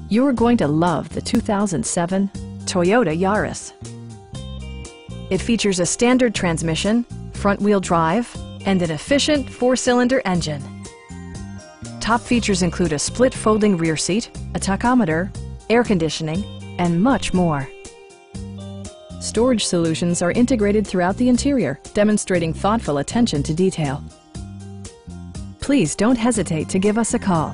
You're going to love the 2007 Toyota Yaris. It features a standard transmission, front-wheel drive, and an efficient 4-cylinder engine. Top features include a split folding rear seat, a tachometer, air conditioning, and much more. Storage solutions are integrated throughout the interior, demonstrating thoughtful attention to detail. Please don't hesitate to give us a call.